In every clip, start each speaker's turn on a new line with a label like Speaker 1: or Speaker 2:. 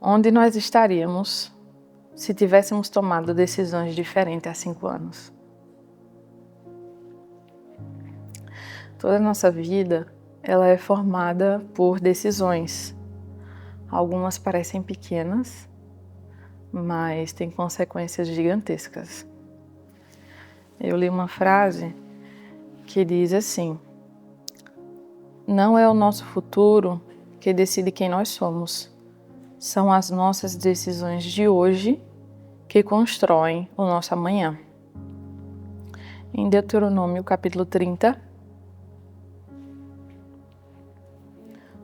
Speaker 1: onde nós estaríamos se tivéssemos tomado decisões diferentes há 5 anos? Toda a nossa vida, ela é formada por decisões. Algumas parecem pequenas, mas têm consequências gigantescas. Eu li uma frase que diz assim: não é o nosso futuro que decide quem nós somos. São as nossas decisões de hoje que constroem o nosso amanhã. Em Deuteronômio, capítulo 30,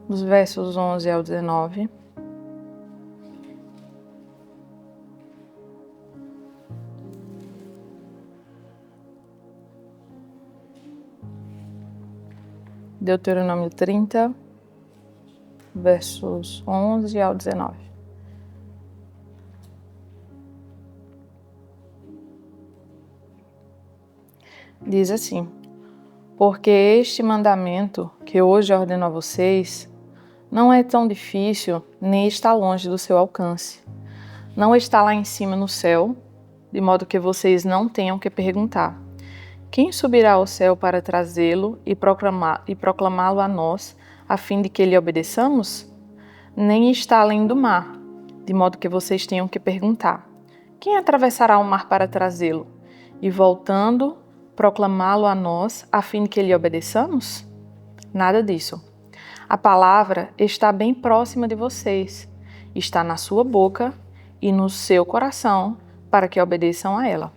Speaker 1: dos versos 11 ao 19, Deuteronômio 30, versos 11 ao 19. Diz assim: porque este mandamento que hoje ordeno a vocês não é tão difícil, nem está longe do seu alcance. Não está lá em cima no céu, de modo que vocês não tenham que perguntar: quem subirá ao céu para trazê-lo e proclamá-lo a nós, a fim de que lhe obedeçamos? Nem está além do mar, de modo que vocês tenham que perguntar: quem atravessará o mar para trazê-lo? E voltando, proclamá-lo a nós, a fim de que lhe obedeçamos? Nada disso. A palavra está bem próxima de vocês, está na sua boca e no seu coração, para que obedeçam a ela.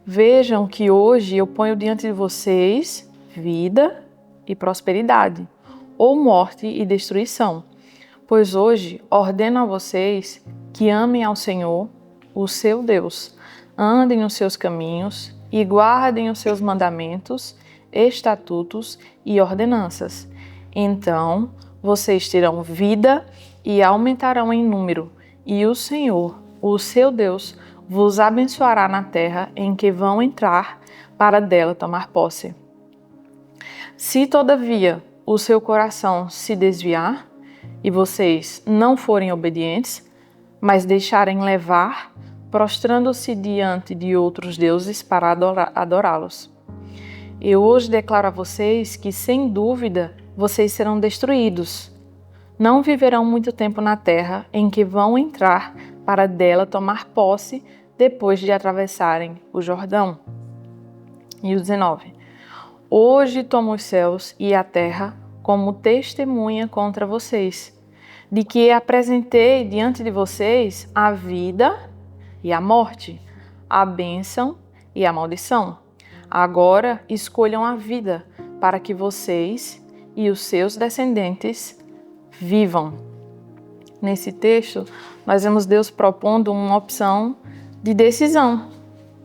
Speaker 1: Vejam que hoje eu ponho diante de vocês vida e prosperidade, ou morte e destruição. Pois hoje ordeno a vocês que amem ao Senhor, o seu Deus, andem nos seus caminhos e guardem os seus mandamentos, estatutos e ordenanças. Então vocês terão vida e aumentarão em número, e o Senhor, o seu Deus, vos abençoará na terra em que vão entrar para dela tomar posse. Se todavia o seu coração se desviar e vocês não forem obedientes, mas deixarem levar, prostrando-se diante de outros deuses para adorá-los, eu hoje declaro a vocês que, sem dúvida, vocês serão destruídos. Não viverão muito tempo na terra em que vão entrar para dela tomar posse depois de atravessarem o Jordão. E o 19. Hoje tomo os céus e a terra como testemunha contra vocês, de que apresentei diante de vocês a vida e a morte, a bênção e a maldição. Agora escolham a vida para que vocês e os seus descendentes vivam. Nesse texto, nós vemos Deus propondo uma opção de decisão,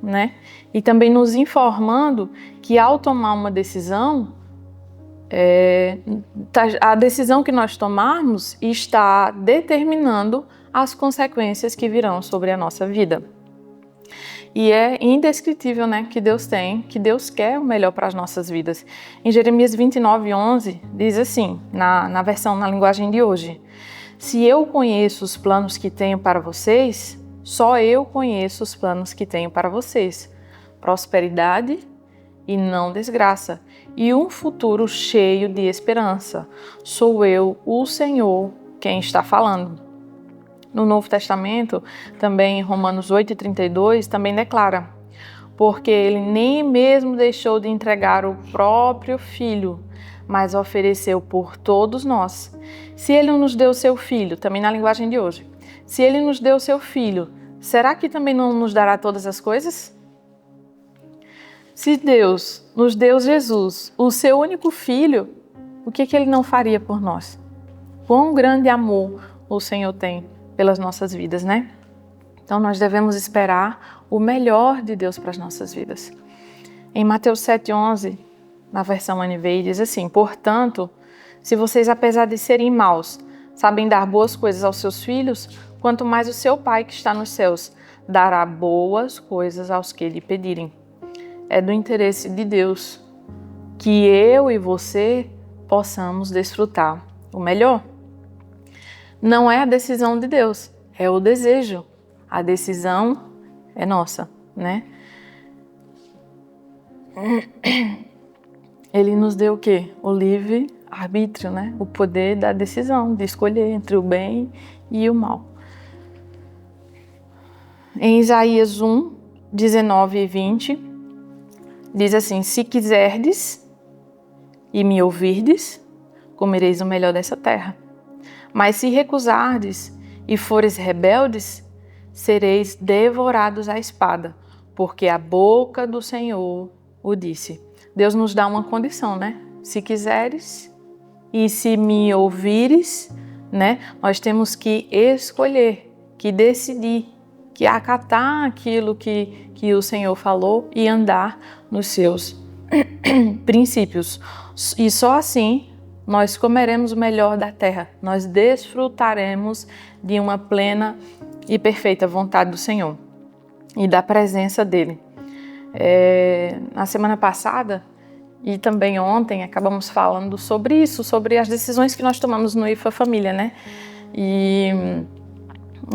Speaker 1: né? E também nos informando que ao tomar uma decisão, a decisão que nós tomarmos está determinando as consequências que virão sobre a nossa vida. E é indescritível, né, que Deus quer o melhor para as nossas vidas. Em Jeremias 29:11 diz assim, na linguagem de hoje: se eu conheço os planos que tenho para vocês, só eu conheço os planos que tenho para vocês. Prosperidade e não desgraça, e um futuro cheio de esperança. Sou eu, o Senhor, quem está falando. No Novo Testamento, também em Romanos 8:32, também declara: porque ele nem mesmo deixou de entregar o próprio Filho, mas ofereceu por todos nós. Se ele nos deu seu Filho, também na linguagem de hoje, se ele nos deu seu Filho, será que também não nos dará todas as coisas? Se Deus nos deu Jesus, o seu único Filho, o que ele não faria por nós? Quão grande amor o Senhor tem pelas nossas vidas, né? Então nós devemos esperar o melhor de Deus para as nossas vidas. Em Mateus 7:11, na versão NVI, diz assim: portanto, se vocês, apesar de serem maus, sabem dar boas coisas aos seus filhos, quanto mais o seu Pai que está nos céus dará boas coisas aos que lhe pedirem. É do interesse de Deus que eu e você possamos desfrutar o melhor. Não é a decisão de Deus, é o desejo. A decisão é nossa, né? Ele nos deu o quê? O livre-arbítrio, né? O poder da decisão, de escolher entre o bem e o mal. Em Isaías 1, 19 e 20, diz assim: se quiserdes e me ouvirdes, comereis o melhor dessa terra. Mas se recusardes e fores rebeldes, sereis devorados à espada, porque a boca do Senhor o disse. Deus nos dá uma condição, né? Se quiseres e se me ouvires, né? Nós temos que escolher, que decidir, que acatar aquilo que o Senhor falou e andar nos seus princípios. E só assim nós comeremos o melhor da terra, nós desfrutaremos de uma plena e perfeita vontade do Senhor e da presença dEle. Na semana passada e também ontem acabamos falando sobre isso, sobre as decisões que nós tomamos no IFA Família, né? E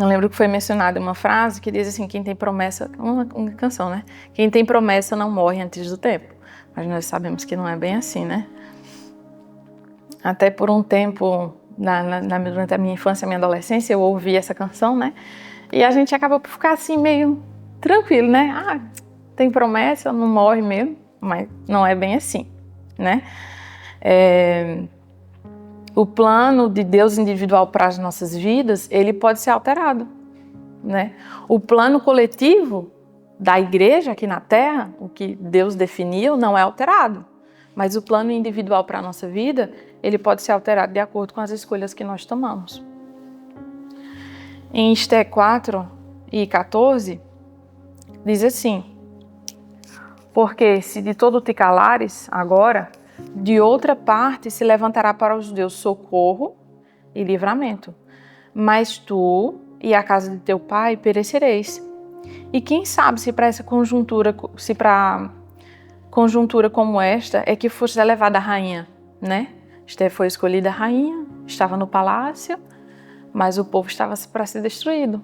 Speaker 1: eu lembro que foi mencionada uma frase que diz assim: quem tem promessa, uma canção, né? Quem tem promessa não morre antes do tempo. Mas nós sabemos que não é bem assim, né? Até por um tempo, durante a minha infância e a minha adolescência, eu ouvi essa canção, né? E a gente acabou por ficar assim meio tranquilo, né? Ah, tem promessa, não morre mesmo. Mas não é bem assim, né? O plano de Deus individual para as nossas vidas, ele pode ser alterado, né? O plano coletivo da igreja aqui na Terra, o que Deus definiu, não é alterado. Mas o plano individual para a nossa vida, ele pode ser alterado de acordo com as escolhas que nós tomamos. Em Esté 4 e 14, diz assim: porque se de todo te calares agora, de outra parte se levantará para os judeus socorro e livramento. Mas tu e a casa de teu pai perecereis. E quem sabe se para essa conjuntura, se para conjuntura como esta é que foste elevada a rainha, né? Esté foi escolhida rainha, estava no palácio, mas o povo estava para ser destruído.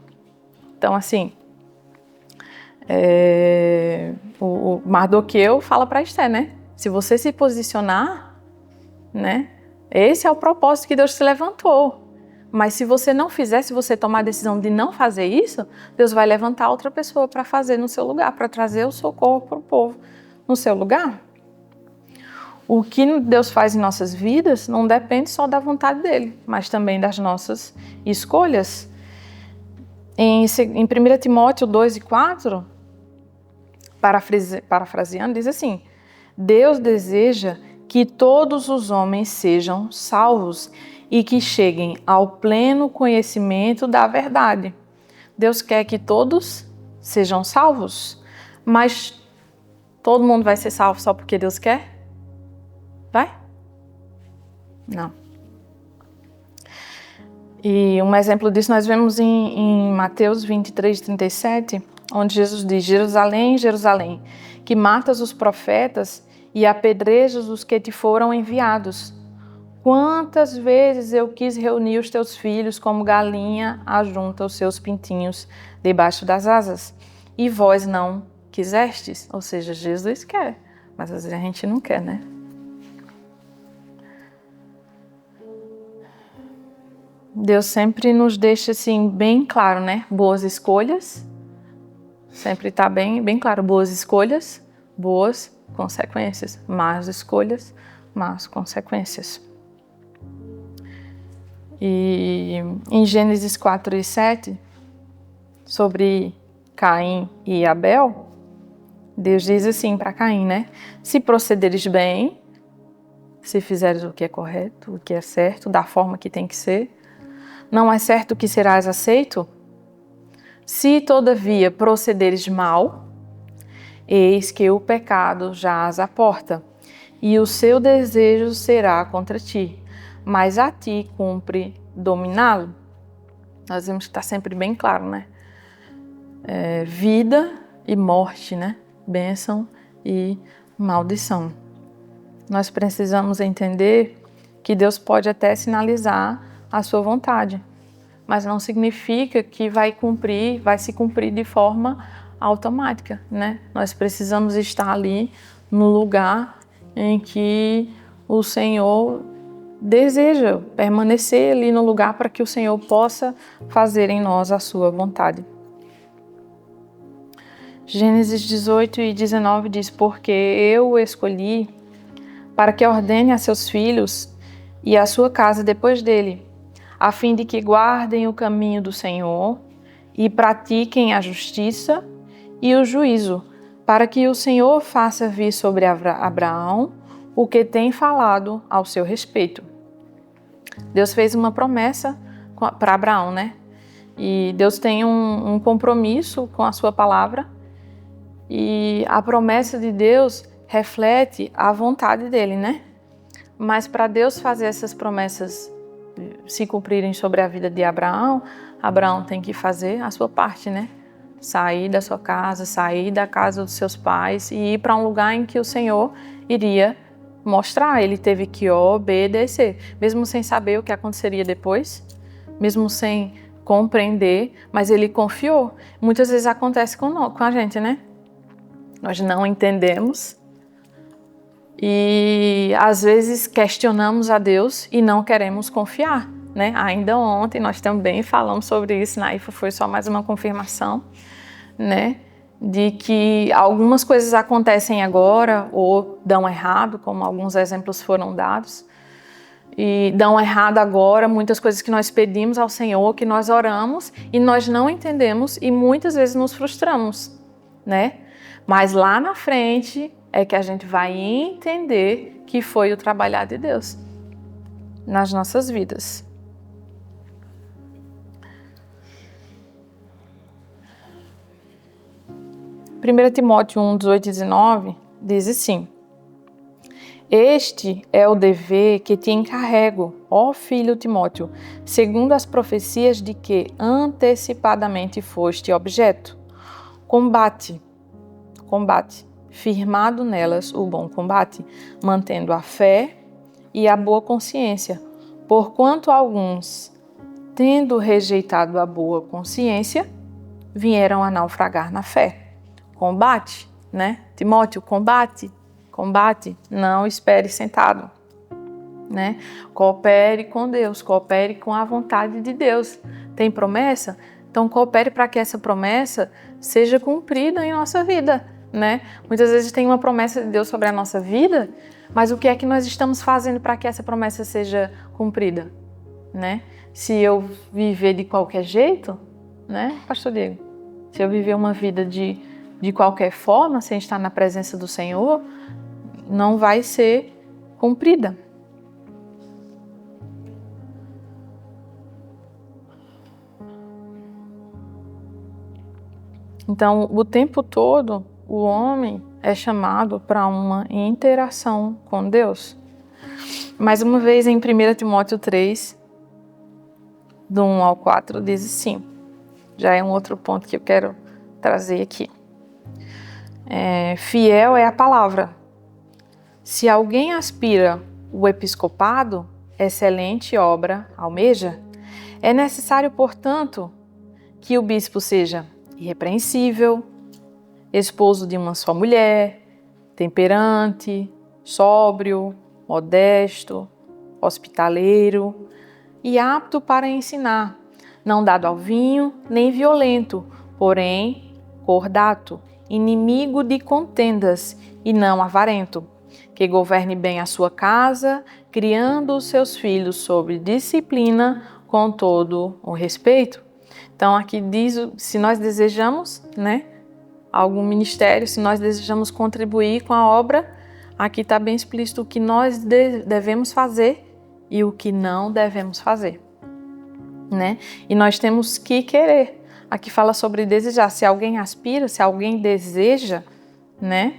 Speaker 1: Então, assim, o Mardoqueu fala para Esté, né? Se você se posicionar, né? Esse é o propósito que Deus te levantou. Mas se você não fizer, se você tomar a decisão de não fazer isso, Deus vai levantar outra pessoa para fazer no seu lugar, para trazer o socorro para o povo no seu lugar. O que Deus faz em nossas vidas não depende só da vontade dele, mas também das nossas escolhas. Em 1 Timóteo 2 e 4, parafraseando, diz assim: Deus deseja que todos os homens sejam salvos e que cheguem ao pleno conhecimento da verdade. Deus quer que todos sejam salvos, mas todo mundo vai ser salvo só porque Deus quer? Vai? Não. E um exemplo disso nós vemos em Mateus 23, 37, onde Jesus diz: Jerusalém, Jerusalém, que matas os profetas e apedrejas os que te foram enviados. Quantas vezes eu quis reunir os teus filhos como galinha ajunta os seus pintinhos debaixo das asas, e vós não quisestes. Ou seja, Jesus quer, mas às vezes a gente não quer, né? Deus sempre nos deixa assim bem claro, né? Boas escolhas, sempre está bem claro. Boas escolhas, boas consequências. Más escolhas, más consequências. E em Gênesis 4 e 7, sobre Caim e Abel, Deus diz assim para Caim, né? Se procederes bem, se fizeres o que é correto, o que é certo, da forma que tem que ser, não é certo que serás aceito? Se, todavia, procederes mal, eis que o pecado jaz à porta, e o seu desejo será contra ti, mas a ti cumpre dominá-lo. Nós vemos que está sempre bem claro, né? Vida e morte, né? Bênção e maldição. Nós precisamos entender que Deus pode até sinalizar a sua vontade, mas não significa que vai se cumprir de forma automática, né? Nós precisamos estar ali no lugar em que o Senhor deseja, permanecer ali no lugar para que o Senhor possa fazer em nós a sua vontade. Gênesis 18 e 19 diz: porque eu o escolhi para que ordene a seus filhos e a sua casa depois dele, a fim de que guardem o caminho do Senhor e pratiquem a justiça e o juízo, para que o Senhor faça vir sobre Abraão o que tem falado ao seu respeito. Deus fez uma promessa para Abraão, né? E Deus tem um compromisso com a sua palavra, e a promessa de Deus reflete a vontade dele, né? Mas para Deus fazer essas promessas se cumprirem sobre a vida de Abraão, Abraão tem que fazer a sua parte, né? Sair da sua casa, sair da casa dos seus pais e ir para um lugar em que o Senhor iria mostrar. Ele teve que obedecer, mesmo sem saber o que aconteceria depois, mesmo sem compreender, mas ele confiou. Muitas vezes acontece com a gente, né? Nós não entendemos e às vezes questionamos a Deus e não queremos confiar, né? Ainda ontem nós também falamos sobre isso, na IFA foi só mais uma confirmação, né? De que algumas coisas acontecem agora ou dão errado, como alguns exemplos foram dados, e dão errado agora, muitas coisas que nós pedimos ao Senhor, que nós oramos e nós não entendemos e muitas vezes nos frustramos, né? Mas lá na frente é que a gente vai entender que foi o trabalhar de Deus nas nossas vidas. Primeira Timóteo 1, 18 e 19 diz assim: este é o dever que te encarrego, ó filho Timóteo, segundo as profecias de que antecipadamente foste objeto. Combate, firmado nelas o bom combate, mantendo a fé e a boa consciência, porquanto alguns, tendo rejeitado a boa consciência, vieram a naufragar na fé. Combate, né? Timóteo, combate, não espere sentado, né? Coopere com Deus, coopere com a vontade de Deus. Tem promessa? Então coopere para que essa promessa seja cumprida em nossa vida, né? Muitas vezes tem uma promessa de Deus sobre a nossa vida, mas o que é que nós estamos fazendo para que essa promessa seja cumprida, né? Se eu viver de qualquer jeito, né, Pastor Diego? Se eu viver uma vida de qualquer forma, sem estar na presença do Senhor, não vai ser cumprida. Então, o tempo todo, o homem é chamado para uma interação com Deus. Mais uma vez, em 1 Timóteo 3, do 1 ao 4, diz assim, já é um outro ponto que eu quero trazer aqui. Fiel é a palavra. Se alguém aspira o episcopado, excelente obra almeja. É necessário, portanto, que o bispo seja irrepreensível, esposo de uma só mulher, temperante, sóbrio, modesto, hospitaleiro e apto para ensinar, não dado ao vinho, nem violento, porém cordato, inimigo de contendas e não avarento, que governe bem a sua casa, criando os seus filhos sob disciplina com todo o respeito. Então aqui diz, se nós desejamos, né, algum ministério, se nós desejamos contribuir com a obra, aqui está bem explícito o que nós devemos fazer e o que não devemos fazer, né? E nós temos que querer. Aqui fala sobre desejar. Se alguém aspira, se alguém deseja, né?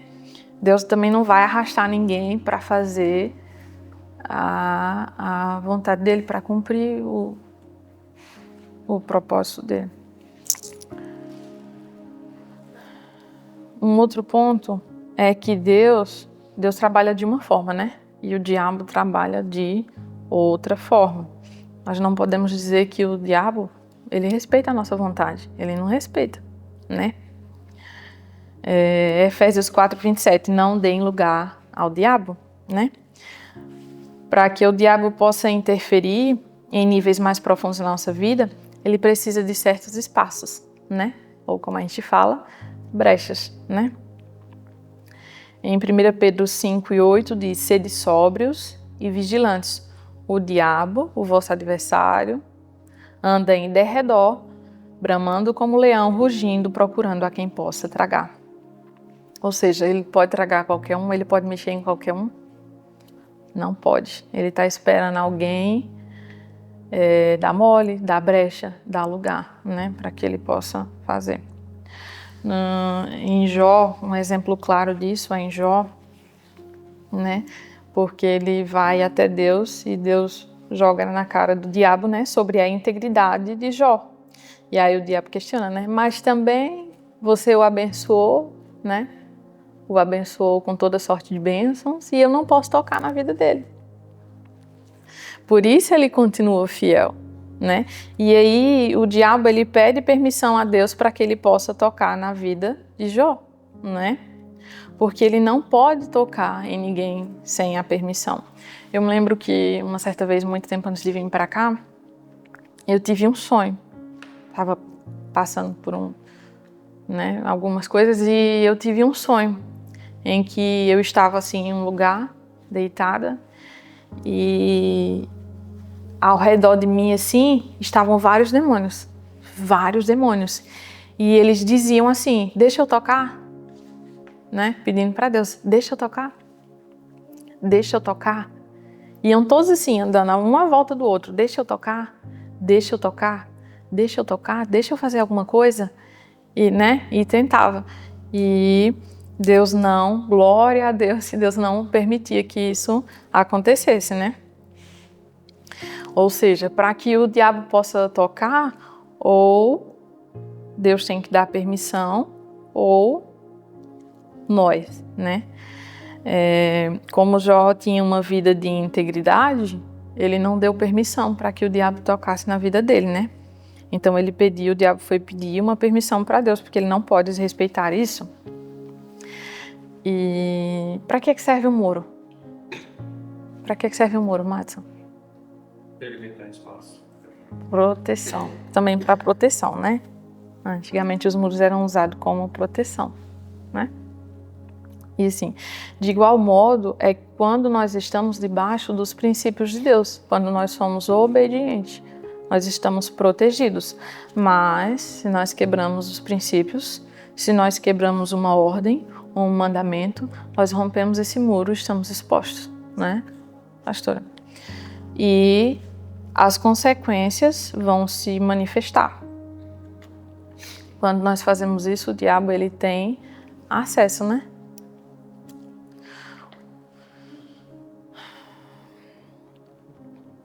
Speaker 1: Deus também não vai arrastar ninguém para fazer a vontade dele, para cumprir o propósito dele. Um outro ponto é que Deus trabalha de uma forma, né? E o diabo trabalha de outra forma. Nós não podemos dizer que o diabo ele respeita a nossa vontade, ele não respeita, né? Efésios 4:27, não deem lugar ao diabo, né? Para que o diabo possa interferir em níveis mais profundos na nossa vida, ele precisa de certos espaços, né? Ou como a gente fala, brechas, né? Em 1 Pedro 5:8 diz, sede sóbrios e vigilantes. O diabo, o vosso adversário, anda em derredor, bramando como leão, rugindo, procurando a quem possa tragar. Ou seja, ele pode tragar qualquer um, ele pode mexer em qualquer um? Não pode. Ele está esperando alguém dar mole, dar brecha, dar lugar, né? Para que ele possa fazer. Em Jó, um exemplo claro disso é em Jó, né? Porque ele vai até Deus e Deus joga na cara do diabo, né? Sobre a integridade de Jó. E aí o diabo questiona, né? Mas também você o abençoou, né? O abençoou com toda sorte de bênçãos e eu não posso tocar na vida dele. Por isso ele continua fiel, né? E aí o diabo ele pede permissão a Deus para que ele possa tocar na vida de Jó, né? Porque ele não pode tocar em ninguém sem a permissão. Eu me lembro que uma certa vez, muito tempo antes de vir para cá, eu tive um sonho. Estava passando por algumas coisas e eu tive um sonho em que eu estava assim em um lugar, deitada, e ao redor de mim assim estavam vários demônios. E eles diziam assim, deixa eu tocar, né? Pedindo para Deus, deixa eu tocar. Iam todos assim, andando uma volta do outro, deixa eu tocar, deixa eu fazer alguma coisa. E tentava. E Deus não, glória a Deus, Deus não permitia que isso acontecesse, né? Ou seja, para que o diabo possa tocar, ou Deus tem que dar permissão, ou nós, né? Como Jó tinha uma vida de integridade, ele não deu permissão para que o diabo tocasse na vida dele, né? Então o diabo foi pedir uma permissão para Deus, porque ele não pode desrespeitar isso. E para que serve o muro? Para que serve o muro, Madison?
Speaker 2: Delimitar espaço.
Speaker 1: Proteção. Também para proteção, né? Antigamente os muros eram usados como proteção, né? E assim, de igual modo, é quando nós estamos debaixo dos princípios de Deus, quando nós somos obedientes, nós estamos protegidos. Mas, se nós quebramos os princípios, se nós quebramos uma ordem, um mandamento, nós rompemos esse muro e estamos expostos, né, pastora? E as consequências vão se manifestar. Quando nós fazemos isso, o diabo ele tem acesso, né?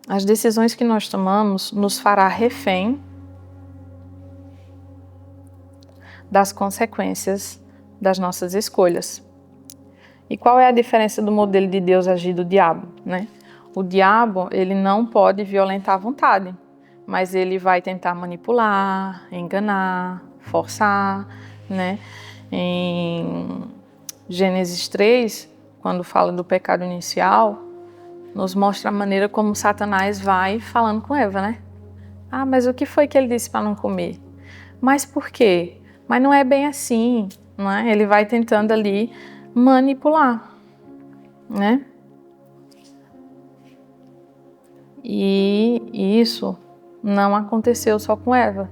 Speaker 1: As decisões que nós tomamos nos fará refém das consequências das nossas escolhas. E qual é a diferença do modelo de Deus agir do diabo, né? O diabo, ele não pode violentar a vontade, mas ele vai tentar manipular, enganar, forçar, né? Em Gênesis 3, quando fala do pecado inicial, nos mostra a maneira como Satanás vai falando com Eva, né? Ah, mas o que foi que ele disse para não comer? Mas por quê? Mas não é bem assim, não é? Ele vai tentando ali manipular, né? E isso não aconteceu só com Eva,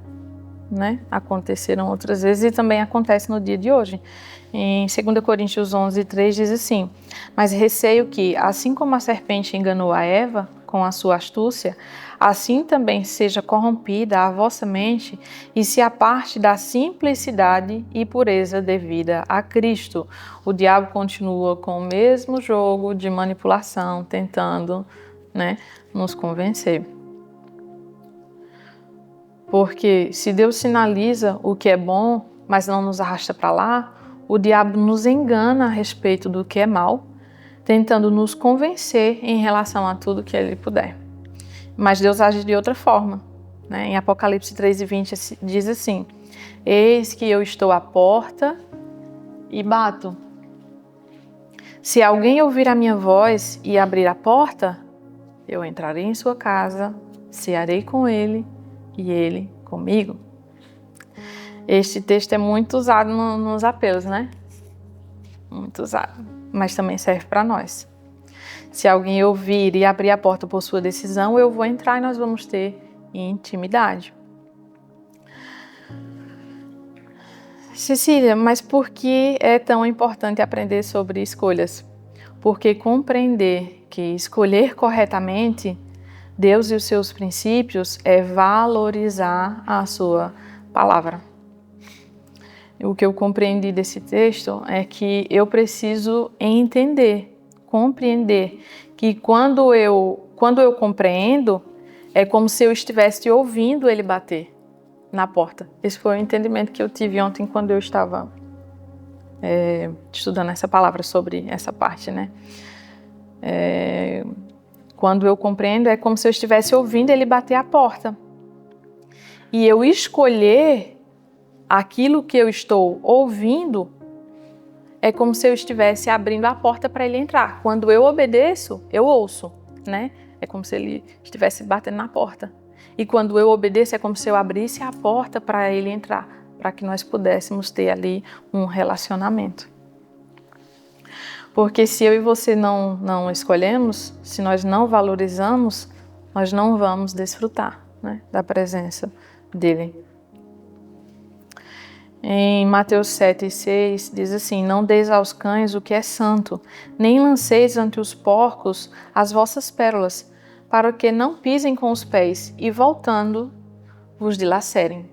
Speaker 1: né? Aconteceram outras vezes e também acontece no dia de hoje. Em 2 Coríntios 11:3 diz assim, mas receio que, assim como a serpente enganou a Eva com a sua astúcia, assim também seja corrompida a vossa mente e se aparte da simplicidade e pureza devida a Cristo. O diabo continua com o mesmo jogo de manipulação, tentando, né, nos convencer. Porque se Deus sinaliza o que é bom, mas não nos arrasta para lá, o diabo nos engana a respeito do que é mal, tentando nos convencer em relação a tudo que ele puder. Mas Deus age de outra forma, né? Em Apocalipse 3:20 diz assim: eis que eu estou à porta e bato. Se alguém ouvir a minha voz e abrir a porta, eu entrarei em sua casa, cearei com ele e ele comigo. Este texto é muito usado nos apelos, né? Muito usado, mas também serve para nós. Se alguém ouvir e abrir a porta por sua decisão, eu vou entrar e nós vamos ter intimidade. Cecília, mas por que é tão importante aprender sobre escolhas? Porque compreender que escolher corretamente Deus e os seus princípios é valorizar a sua palavra. O que eu compreendi desse texto é que eu preciso entender, compreender, que quando eu compreendo, é como se eu estivesse ouvindo ele bater na porta. Esse foi o entendimento que eu tive ontem quando eu estava estudando essa palavra sobre essa parte, né? Quando eu compreendo, é como se eu estivesse ouvindo ele bater a porta. E eu escolher aquilo que eu estou ouvindo é como se eu estivesse abrindo a porta para ele entrar. Quando eu obedeço, eu ouço, né? É como se ele estivesse batendo na porta. E quando eu obedeço, é como se eu abrisse a porta para ele entrar, para que nós pudéssemos ter ali um relacionamento. Porque se eu e você não escolhemos, se nós não valorizamos, nós não vamos desfrutar, né, da presença dele. Em Mateus 7:6 diz assim: não deis aos cães o que é santo, nem lanceis ante os porcos as vossas pérolas, para que não pisem com os pés e voltando vos dilacerem.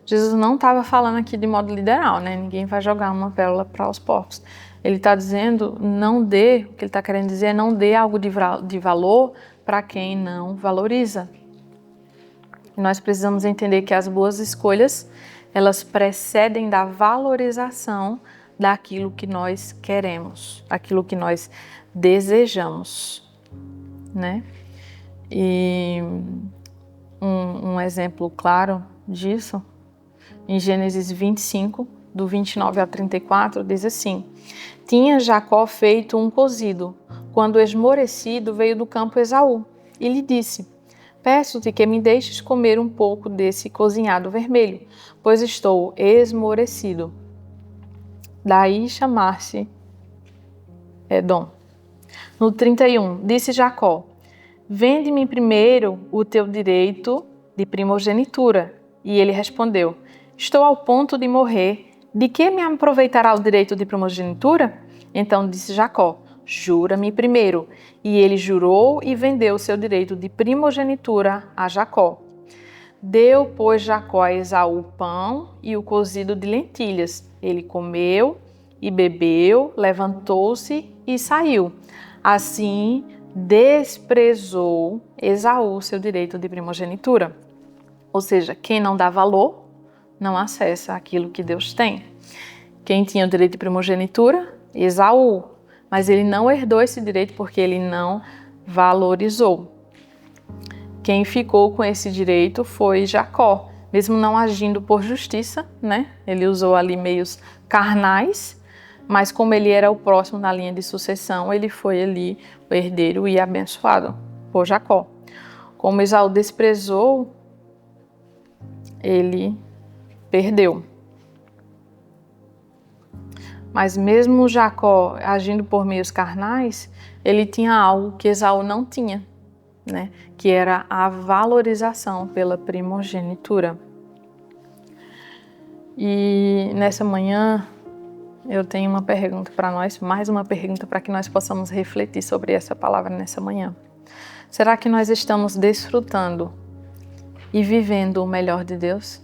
Speaker 1: Jesus não estava falando aqui de modo literal, né? Ninguém vai jogar uma pérola para os porcos. Ele está dizendo, não dê, o que ele está querendo dizer é não dê algo de valor para quem não valoriza. E nós precisamos entender que as boas escolhas, elas precedem da valorização daquilo que nós queremos, daquilo que nós desejamos, né? E um exemplo claro disso, em Gênesis 25, do 29 ao 34, diz assim: tinha Jacó feito um cozido, quando esmorecido veio do campo Esaú, e lhe disse: peço-te que me deixes comer um pouco desse cozinhado vermelho, pois estou esmorecido. Daí chamar-se Edom. No 31, disse Jacó: vende-me primeiro o teu direito de primogenitura. E ele respondeu: estou ao ponto de morrer, de que me aproveitará o direito de primogenitura? Então disse Jacó: jura-me primeiro. E ele jurou e vendeu o seu direito de primogenitura a Jacó. Deu, pois, Jacó a Esaú o pão e o cozido de lentilhas. Ele comeu e bebeu, levantou-se e saiu. Assim, desprezou Esaú seu direito de primogenitura. Ou seja, quem não dá valor, não acessa aquilo que Deus tem. Quem tinha o direito de primogenitura? Esaú. Mas ele não herdou esse direito porque ele não valorizou. Quem ficou com esse direito foi Jacó, mesmo não agindo por justiça, né? Ele usou ali meios carnais, mas como ele era o próximo na linha de sucessão, ele foi ali o herdeiro e abençoado por Jacó. Como Esaú desprezou, ele perdeu. Mas mesmo Jacó agindo por meios carnais, ele tinha algo que Esaú não tinha, né? Que era a valorização pela primogenitura. E nessa manhã eu tenho uma pergunta para nós, mais uma pergunta para que nós possamos refletir sobre essa palavra nessa manhã. Será que nós estamos desfrutando e vivendo o melhor de Deus?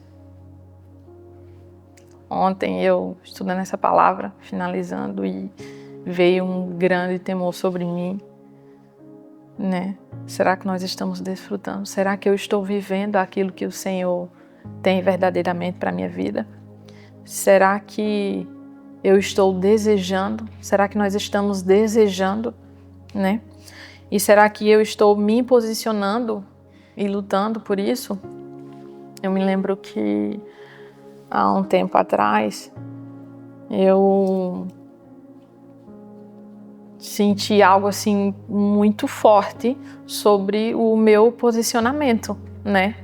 Speaker 1: Ontem eu estudando essa palavra, finalizando, e veio um grande temor sobre mim, né? Será que nós estamos desfrutando? Será que eu estou vivendo aquilo que o Senhor tem verdadeiramente para a minha vida? Será que eu estou desejando? Será que nós estamos desejando, né? E será que eu estou me posicionando e lutando por isso? Eu me lembro que há um tempo atrás eu senti algo assim muito forte sobre o meu posicionamento, né?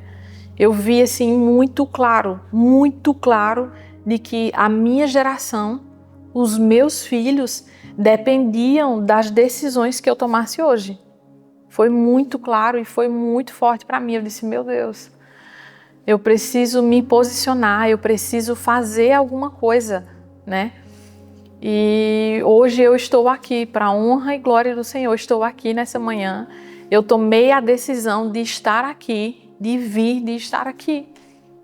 Speaker 1: Eu vi assim muito claro de que a minha geração, os meus filhos, dependiam das decisões que eu tomasse hoje. Foi muito claro e foi muito forte para mim. Eu disse, meu Deus, eu preciso me posicionar, eu preciso fazer alguma coisa, né? E hoje eu estou aqui para a honra e glória do Senhor. Estou aqui nessa manhã. Eu tomei a decisão de estar aqui, de estar aqui,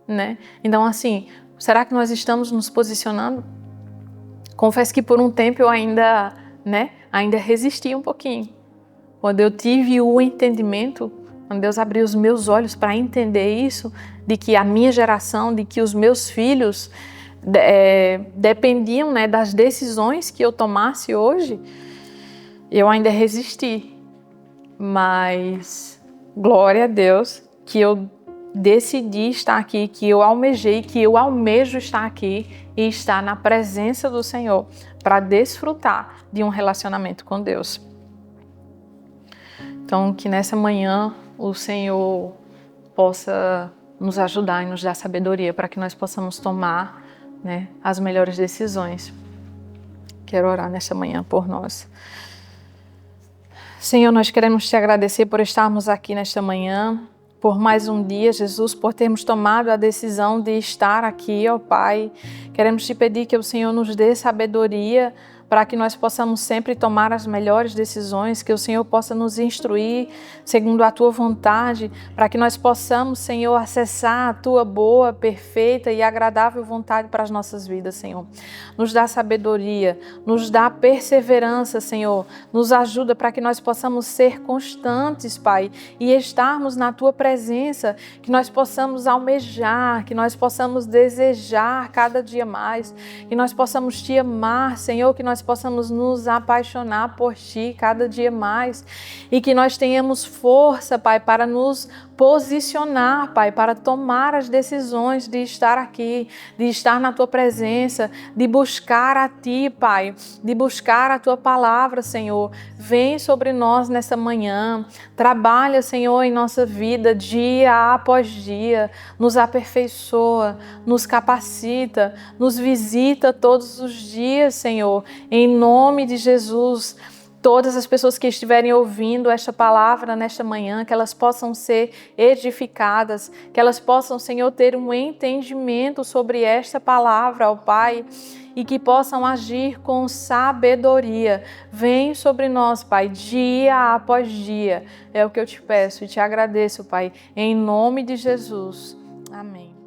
Speaker 1: né? Então, assim, será que nós estamos nos posicionando? Confesso que por um tempo eu ainda resisti um pouquinho. Quando eu tive o entendimento, quando Deus abriu os meus olhos para entender isso, de que a minha geração, de que os meus filhos dependiam, né, das decisões que eu tomasse hoje, eu ainda resisti. Mas glória a Deus que eu decidi estar aqui, que eu almejei, que eu almejo estar aqui e estar na presença do Senhor para desfrutar de um relacionamento com Deus. Então, que nessa manhã o Senhor possa nos ajudar e nos dar sabedoria para que nós possamos tomar, né, as melhores decisões. Quero orar nessa manhã por nós. Senhor, nós queremos te agradecer por estarmos aqui nesta manhã, por mais um dia, Jesus, por termos tomado a decisão de estar aqui, ó Pai. Queremos te pedir que o Senhor nos dê sabedoria para que nós possamos sempre tomar as melhores decisões, que o Senhor possa nos instruir segundo a Tua vontade, para que nós possamos, Senhor, acessar a Tua boa, perfeita e agradável vontade para as nossas vidas, Senhor. Nos dá sabedoria, nos dá perseverança, Senhor. Nos ajuda para que nós possamos ser constantes, Pai, e estarmos na Tua presença, que nós possamos almejar, que nós possamos desejar cada dia mais, que nós possamos Te amar, Senhor, que nós possamos nos apaixonar por Ti cada dia mais e que nós tenhamos força, Pai, para nos posicionar, Pai, para tomar as decisões de estar aqui, de estar na Tua presença, de buscar a Ti, Pai, de buscar a Tua palavra, Senhor. Vem sobre nós nessa manhã, trabalha, Senhor, em nossa vida, dia após dia, nos aperfeiçoa, nos capacita, nos visita todos os dias, Senhor, em nome de Jesus. Todas as pessoas que estiverem ouvindo esta palavra nesta manhã, que elas possam ser edificadas, que elas possam, Senhor, ter um entendimento sobre esta palavra, ó Pai, e que possam agir com sabedoria. Vem sobre nós, Pai, dia após dia. É o que eu te peço e te agradeço, Pai, em nome de Jesus. Amém.